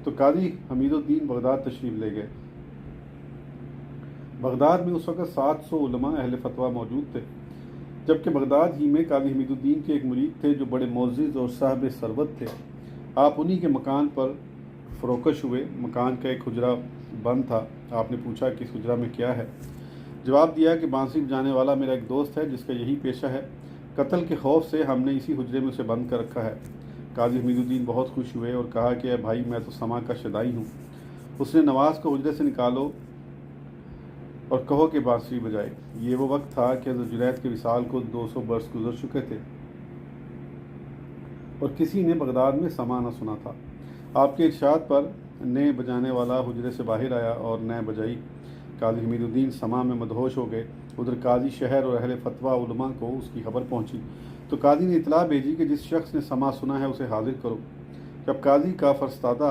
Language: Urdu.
تو قاضی حمید الدین بغداد تشریف لے گئے۔ بغداد میں اس وقت 700 علماء اہل فتویٰ موجود تھے، جبکہ بغداد ہی میں قاضی حمید الدین کے ایک مرید تھے جو بڑے معزز اور صاحب ثروت تھے۔ آپ انہی کے مکان پر فروکش ہوئے۔ مکان کا ایک حجرہ بند تھا۔ آپ نے پوچھا کہ اس حجرہ میں کیا ہے؟ جواب دیا کہ بانسری بجانے والا میرا ایک دوست ہے جس کا یہی پیشہ ہے، قتل کے خوف سے ہم نے اسی حجرے میں اسے بند کر رکھا ہے۔ قاضی حمید الدین بہت خوش ہوئے اور کہا کہ اے بھائی، میں تو سما کا شدائی ہوں، اس نے نواز کو حجرے سے نکالو اور کہو کہ بانسری بجائے۔ یہ وہ وقت تھا کہ حضرت جنید کے وصال کو 200 برس گزر چکے تھے اور کسی نے بغداد میں سما نہ سنا تھا۔ آپ کے ارشاد پر نئے بجانے والا حجرے سے باہر آیا اور نئے بجائی۔ قاضی حمید الدین سما میں مدہوش ہو گئے۔ ادھر قاضی شہر اور اہل فتویٰ علماء کو اس کی خبر پہنچی تو قاضی نے اطلاع بھیجی کہ جس شخص نے سما سنا ہے اسے حاضر کرو۔ جب قاضی کا فرستادہ